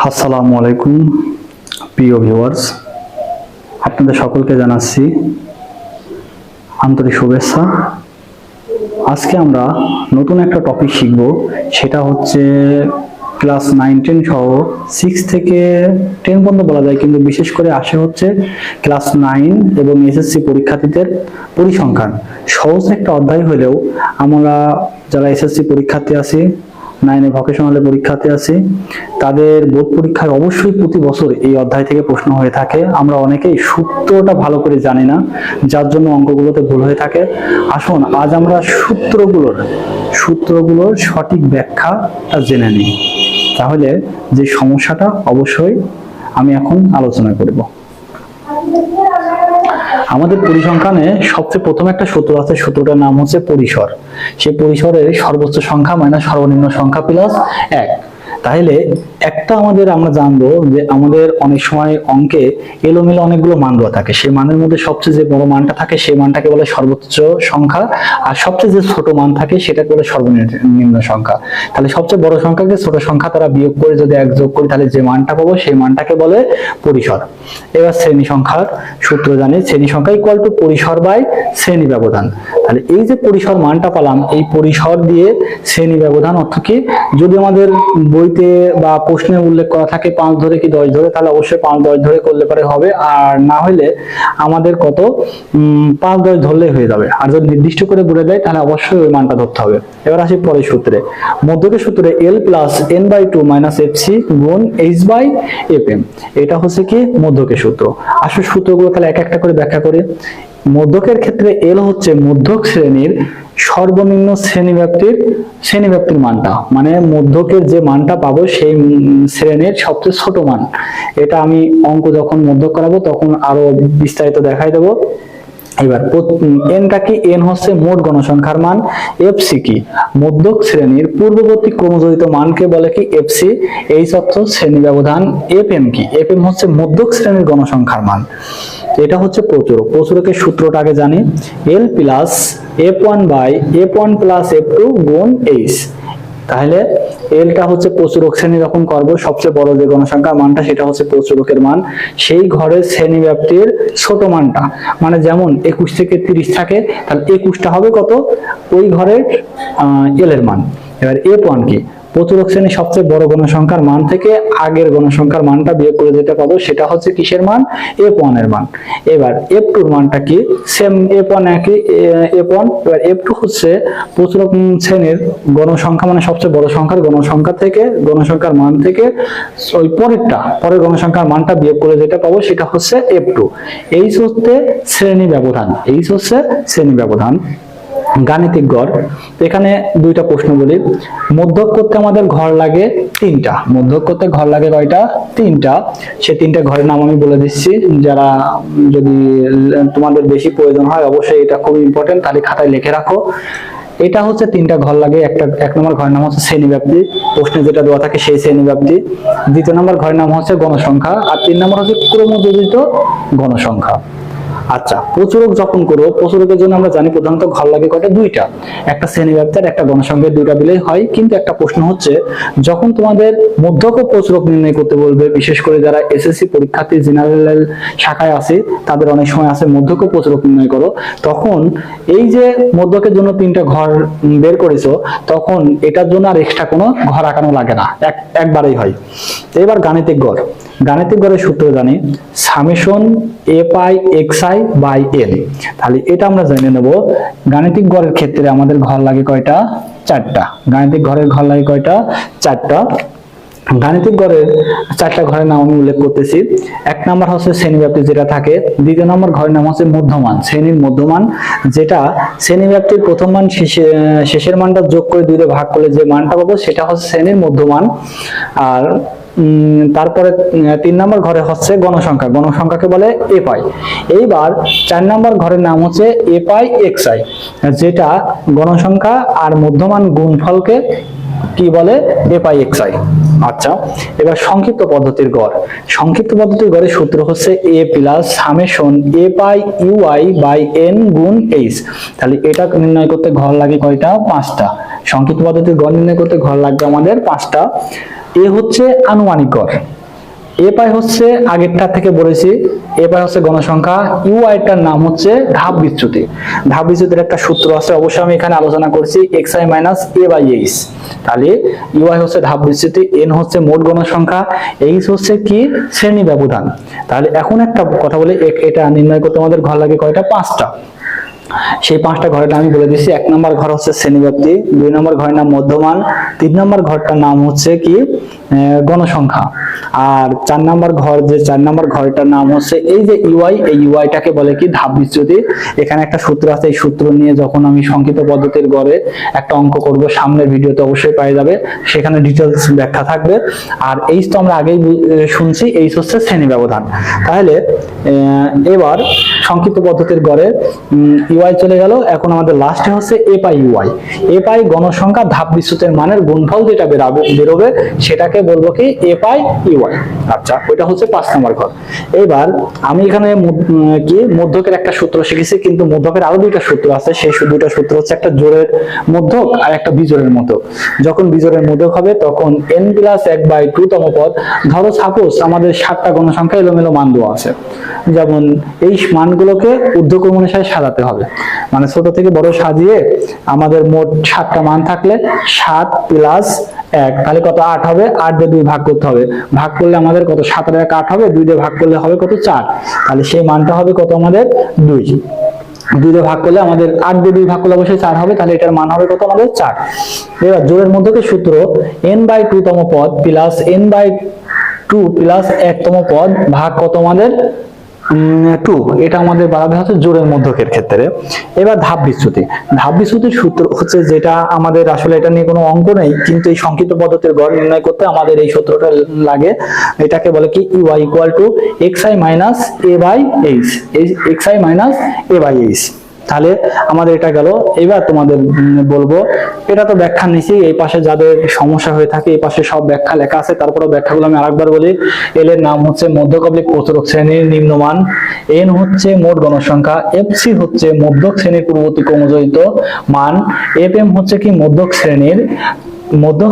আসসালামু আলাইকুম প্রিয় ভিউয়ার্স, আপনাদের সকলকে জানাচ্ছি আন্তরিক শুভেচ্ছা। আজকে আমরা নতুন একটা টপিক শিখব, সেটা হচ্ছে ক্লাস 9-10 সহ 6 থেকে 10 পর্যন্ত বলা যায়, কিন্তু বিশেষ করে আসে হচ্ছে ক্লাস 9 এবং এসএসসি পরীক্ষার্থীদের পরিসংখ্যান। সহজ একটা অধ্যায় হলেও আমরা যারা এসএসসি পরীক্ষার্থী আছি, 9 ভোকেশনালে পরীক্ষাতে আছি, তাদের বোর্ড পরীক্ষায় অবশ্যই প্রতি বছর এই অধ্যায় থেকে প্রশ্ন হয়ে থাকে। আমরা অনেকেই সূত্রটা ভালো করে জানি না, যার জন্য অঙ্কগুলোতে ভুল হয়ে থাকে। আসুন আজ আমরা সূত্রগুলোর সঠিক ব্যাখ্যাটা জেনে নিই, তাহলে যে সমস্যাটা অবশ্যই আমি এখন আলোচনা করব। আমাদের পরিসংখ্যানে সবচেয়ে প্রথম একটা সূত্র আছে, সূত্রটার নাম হচ্ছে পরিসর। সেই পরিসরের সর্বোচ্চ সংখ্যা মাইনাস সর্বনিম্ন সংখ্যা প্লাস 1। তাহলে আমরা জানবো যে আমাদের অনেক সময় অঙ্কে এলোমেলো অনেকগুলো মান দেওয়া থাকে, সেই মানের মধ্যে সবচেয়ে যে বড় মানটা থাকে সেই মানটাকে বলে সর্বোচ্চ সংখ্যা, আর সবচেয়ে যে ছোট মান থাকে সেটাকে বলে সর্বনিম্ন সংখ্যা। তাহলে সবচেয়ে বড় সংখ্যাকে ছোট সংখ্যা তারা বিয়োগ করে যদি 1 যোগ করি, তাহলে যে মানটা পাবো সেই মানটাকে বলে পরিসর। এবার শ্রেণী সংখ্যার সূত্র জানি, শ্রেণী সংখ্যা ইকুয়াল টু পরিসর বাই শ্রেণী ব্যবধান। তাহলে এই যে পরিসর মানটা পালাম, এই পরিসর দিয়ে শ্রেণী ব্যবধান অর্থ কি, যদি আমাদের বইতে বা প্রশ্নে উল্লেখ করা থাকে 5 ধরে কি 10 ধরে, তাহলে অবশ্যই 5-10 ধরে করলে পরে হবে, আর না হলে আমাদের কত 5-10 ধরলে হয়ে যাবে। আর যদি নির্দিষ্ট করে বলে দেয় তাহলে অবশ্যই ওই মানটা ধরতে হবে। এবার আসি পরের সূত্রে, মধ্যকের সূত্রে L plus n/2 minus fc গুণ h/fm। এটা হচ্ছে কি মধ্যকের সূত্র। আসলে সূত্রগুলো তাহলে এক একটা করে ব্যাখ্যা করি। মধ্যকের ক্ষেত্রে L হচ্ছে মধ্যক শ্রেণীর সর্বনিম্ন শ্রেণীব্যাপ্তির মানটা, মানে মধ্যকের যে মানটা পাবো সেই শ্রেণীর সবচেয়ে ছোট মান। এটা আমি অঙ্ক যখন মধ্যক করাবো তখন আরো বিস্তারিত দেখাই দেবো। এবার এনটা কি, এন হচ্ছে মোট গণসংখ্যার মান, এফসি কি মধ্যক শ্রেণীর পূর্ববর্তী ক্রমজড়িত মানকে বলে কি এফসি, এই তথ্য শ্রেণী ব্যবধান। এফএম কি, এফএম হচ্ছে মধ্যক শ্রেণীর গণসংখ্যার মান। এটা হচ্ছে প্রচুরকের সূত্রটা আগে জানি, এল plus f1 by f1 plus f2 গুণ h। তাহলে এলটা হচ্ছে প্রচুরক শ্রেণী যখন করব, সবচেয়ে বড় যে গণসংখ্যার মানটা সেটা হচ্ছে প্রচুরকের মান, সেই ঘরের শ্রেণী ব্যাপ্তির ছোট মানটা, মানে যেমন 21 থেকে 30 থাকে, তাহলে 21টা হবে কত ওই ঘরের এল এর মান। এবার f1 কি, প্রচুরক শ্রেণীর সবচেয়ে বড় গণসংখ্যার মান থেকে আগের গণসংখ্যার মানটা বিয়োগ করে যেটা পাবো সেটা হচ্ছে কিসের মান, f1 এর মান। এবার f2 এর মানটা কি, সেম f1 একই f1। এবার f2 হচ্ছে প্রচুরক শ্রেণীর গণসংখ্যা, মানে সবচেয়ে বড় সংখ্যার গণসংখ্যার মান থেকে ওই পরের গণসংখ্যার মানটা বিয়োগ করে যেটা পাবো সেটা হচ্ছে f2। এই হচ্ছে শ্রেণী ব্যবধান। গাণিতিক গড়, এখানে দুইটা প্রশ্ন বলি। মধ্যক করতে আমাদের ঘর লাগে 3টা। মধ্যক করতে ঘর লাগে কয়টা, 3টা। সে 3টা ঘরের নাম আমি বলে দিচ্ছি, যারা যদি তোমাদের বেশি প্রয়োজন হয় অবশ্যই এটা খুব ইম্পর্টেন্ট, তাহলে খাতায় লিখে রাখো। এটা হচ্ছে 3টা ঘর লাগে। এক নম্বর ঘরের নাম হচ্ছে শ্রেণীব্যাপ্তি, প্রশ্নে যেটা দেওয়া থাকে সেই শ্রেণীব্যাপ্তি। দ্বিতীয় নম্বর ঘরের নাম হচ্ছে গণসংখ্যা, আর 3 নম্বর হচ্ছে ক্রমযোজিত গণসংখ্যা। আচ্ছা, প্রচুরক যখন করবো, প্রচুরকের জন্য আমরা জানি প্রধানত ঘর লাগে কয়টা, 2টা, একটা শ্রেণীব্যাপ্তি আর একটা গণসংখ্যা, 2টা দিলেই হয়। কিন্তু একটা প্রশ্ন হচ্ছে, যখন তোমাদের মধ্যক ও প্রচুরক নির্ণয় করতে বলবে, বিশেষ করে যারা এসএসসি পরীক্ষার্থী জেনারেল শাখায় আছে তাদের অনেক সময় আছে মধ্যক ও প্রচুরক নির্ণয় করো, তখন এই যে মধ্যকের জন্য 3টা ঘর বের করেছো, তখন এটার জন্য আর এক্সট্রা কোনো ঘর আঁকানো লাগে না, একবারেই হয়। এবার গাণিতিক গড়ের সূত্র জানি, summation f i x i by n. তাহলে এটা আমরা জেনে নেব। গাণিতিক গড়ের ক্ষেত্রে আমাদের ঘর লাগে কয়টা, 4টা। গাণিতিক ঘরের ঘর লাগে কয়টা, 4টা। গাণিতিক গড়ের 4টা ঘরের নাম আমি উল্লেখ করতেছি। 1 নম্বর হচ্ছে শ্রেণীব্যাপ্তি যেটা থাকে, 2 নম্বর ঘরের নাম হচ্ছে মধ্যমান, শ্রেণীর মধ্যমান, যেটা শ্রেণীব্যাপ্তির প্রথম মান শেষের মানটা যোগ করে 2 দিয়ে ভাগ করলে যে মানটা পাবো সেটা হচ্ছে শ্রেণীর মধ্যমান। আর তারপরে 3 নম্বর ঘরে হচ্ছে গণসংখ্যাকে বলে এফআই। এইবার 4 নম্বর ঘরের নাম হচ্ছে এফআই এক্সআই, যেটা গণসংখ্যা আর মধ্যমান গুণফলকে কি বলে, এফআই এক্সআই। আচ্ছা, এবার সংক্ষিপ্ত পদ্ধতির গড়ের সূত্র হচ্ছে A plus summation FI UI by N গুণ এইচ। তাহলে এটা নির্ণয় করতে ঘর লাগে কয়টা, 5টা। সংক্ষিপ্ত পদ্ধতির গড় নির্ণয় করতে ঘর লাগবে আমাদের 5টা। এ হচ্ছে আনুমানিক গড়, এ পাই হচ্ছে আগেরটা থেকে বলেছি, এ পাই হচ্ছে গণসংখ্যা, ইউ আইটার নাম হচ্ছে ধাপ বিচ্যুতি। ধাপ বিচ্যুতির একটা সূত্র আছে, অবশ্যই আমি এখানে আলোচনা করছি, x i minus a by h. তাহলে ইউ আই হচ্ছে ধাপ বিচ্যুতি, এন হচ্ছে মোট গণসংখ্যা, এইচ হচ্ছে কি শ্রেণী ব্যবধান। তাহলে এখন একটা কথা বলি, এটা নির্ণয় করতে আমাদের ঘর লাগে কয়টা? 5টা। সেই 5টা ঘরের নাম আমি বলে দিচ্ছি। 1 নম্বর ঘর হচ্ছে শ্রেণীব্যাপ্তি, 2 নম্বর ঘরের নাম মধ্যমান, 3 নম্বর ঘরটার নাম হচ্ছে কি গণসংখ্যা, আর 4 নম্বর ঘর, যে 4 নম্বর ঘরটার নাম হচ্ছে এই যে ইউআই, এই ইউআইটাকে বলে কি ধাপ বিচ্যুতি। এখানে একটা সূত্র আছে, এই সূত্র নিয়ে যখন আমি সংক্ষিপ্ত পদ্ধতির গড়ে একটা অঙ্ক করব, সামনের ভিডিওতে অবশ্যই পাওয়া যাবে, সেখানে ডিটেলস ব্যাখ্যা থাকবে। আর এইচ তো আমরা আগেই শুনছি, এইচ হচ্ছে শ্রেণী ব্যবধান। তাহলে এবার সংক্ষিপ্ত পদ্ধতির গড়ে ইউআই চলে গেল, এখন আমাদের লাস্টে হচ্ছে এ পাই ইউআই। এ পাই গণসংখ্যা ধাপ বিচ্যুতির মানের গুণফল যেটা বেরোবে সেটাকে বলবো কি এ পাই ইউআই। আচ্ছা, ওইটা হচ্ছে 5 নম্বর ঘর। এবার আমি এখানে কি মধ্যকের একটা সূত্র শিখেছি, কিন্তু মধ্যকের আরো 2টা সূত্র আছে। সেই 2টা সূত্র হচ্ছে একটা জোড়ের মধ্যক আর একটা বিজোড়ের মধ্যক। যখন বিজোড়ের মধ্যক হবে তখন n প্লাস 1/2 তম পদ, ধরো সাপোজ আমাদের 7টা গণসংখ্যা এলোমেলো মান দেওয়া আছে, যেমন এই মানগুলোকে ঊর্ধ্বক্রম অনুসারে সাজাতে হবে, মানে ছোট থেকে বড় সাজিয়ে আমাদের মোট 7টা মান থাকলে 7 প্লাস 1 তাহলে কত? 8 হবে। 8 দিয়ে 2 ভাগ করতে হবে, ভাগ করলে আমাদের কত? 7 আর 1 8 হবে, 2 দিয়ে ভাগ করলে হবে কত? 4। তাহলে সেই মানটা হবে কত আমাদের? 2। 2 দিয়ে ভাগ করলে আমাদের 8 দিয়ে 2 ভাগ করলে অবশ্যই 4 হবে, তাহলে এটার মান হবে কত আমাদের? 4। এবার জোড়ের মধ্যকের সূত্র n/2 তম পদ প্লাস n/2 প্লাস 1 তম পদ ভাগ কত আমাদের? 2। এটা আমাদের বাড়াবে হচ্ছে জোড়ের মধ্যকের ক্ষেত্রে। এবার ধাপ বিচ্যুতি। ধাপ বিচ্যুতির সূত্র হচ্ছে যেটা আমাদের, আসলে এটা নিয়ে কোনো অঙ্ক নেই, কিন্তু এই সংক্ষিপ্ত পদ্ধতির গড় নির্ণয় করতে আমাদের এই সূত্রটা লাগে। এটাকে বলে কি u i equal to xi minus a by h, xi minus a by h। তাহলে আমাদের এটা গেল। এবার তোমাদের বলবো, এটা তো ব্যাখ্যা নিছি, এই পাশে যাদের সমস্যা হয়ে থাকে এই পাশে সব ব্যাখ্যা লেখা আছে, তারপরে ব্যাখ্যাগুলো আমি আরেকবার বলি। এল এর নাম হচ্ছে মধ্যক অবলিক প্রচুরক শ্রেণীর নিম্নমান, এন হচ্ছে মোট গণসংখ্যা, এফসি হচ্ছে মধ্যক শ্রেণীর পূর্ববর্তী ক্রমযোজিত মান, এফএম হচ্ছে কি মধ্যক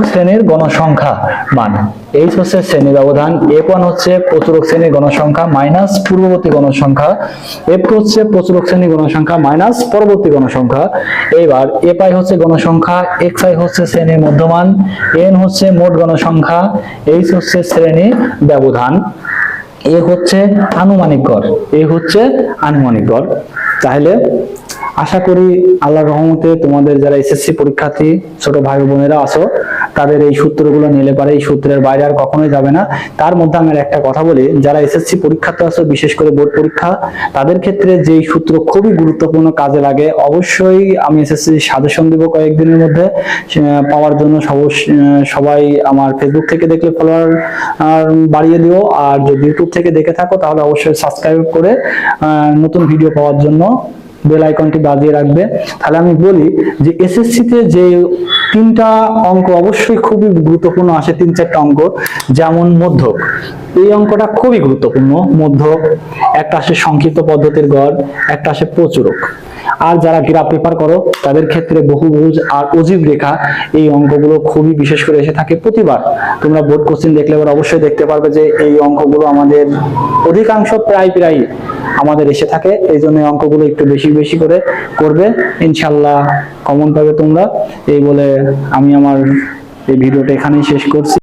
শ্রেণীর গণসংখ্যা মান, এইচ হচ্ছে শ্রেণী ব্যবধান, F1 হচ্ছে প্রচুরক শ্রেণীর গণসংখ্যা মাইনাস পূর্ববর্তী গণসংখ্যা, F2 হচ্ছে প্রচুরক শ্রেণীর গণসংখ্যা মাইনাস পরবর্তী গণসংখ্যা। এবার এ পাই হচ্ছে গণসংখ্যা, xi হচ্ছে শ্রেণীর মধ্যমান, n হচ্ছে মোট গণসংখ্যা, h হচ্ছে শ্রেণী ব্যবধান, এ হচ্ছে আনুমানিক গড়, তাহলে আশা করি আল্লাহর রহমতে তোমাদের যারা এসএসসি পরীক্ষার্থী ছোট ভাই বোনেরা আছো, তাদের এই সূত্রগুলো নিলে পারে এই সূত্রের বাইরে আর কখনোই যাবে না। তার মধ্যে আমি একটা কথা বলি, যারা এসএসসি পরীক্ষার্থী আছো, বিশেষ করে বোর্ড পরীক্ষা, তাদের ক্ষেত্রে যেই সূত্র খুবই গুরুত্বপূর্ণ কাজে লাগে, অবশ্যই আমি এসএসসি সাজেশন দিব কয়েকদিনের মধ্যে পাওয়ার জন্য। সবাই আমার ফেসবুক থেকে দেখলে ফলোয়ার বাড়িয়ে দিও, আর যদি ইউটিউব থেকে দেখে থাকো তাহলে অবশ্যই সাবস্ক্রাইব করে নতুন ভিডিও পাওয়ার জন্য বেল আইকনটি বাজিয়ে রাখবে। তাহলে আমি বলি যে এসএসসি তে যে 3টা অঙ্ক অবশ্যই খুবই গুরুত্বপূর্ণ আসে, 3-4টা অঙ্ক, যেমন মধ্যক, এই অঙ্কটা খুবই গুরুত্বপূর্ণ। মধ্যক একটা আসে সংক্ষিপ্ত পদ্ধতির গড়, একটা আসে প্রচুরক। আর যারা গ্রাফ পেপার করো তাদের ক্ষেত্রে বহুভুজ আর অজীব রেখা, এই অঙ্কগুলো খুবই বিশেষ করে এসে থাকে প্রতিবার। তোমরা বোর্ড কোশ্চেন দেখলে এবার অবশ্যই দেখতে পারবে যে এই অঙ্কগুলো আমাদের অধিকাংশ প্রায় আমাদের এসে থাকে। এই জন্য অঙ্কগুলো একটু বেশি বেশি করে করবে, ইনশাল্লাহ কমন পাবে তোমরা। এই বলে আমি আমার এই ভিডিওটা এখানেই শেষ করছি।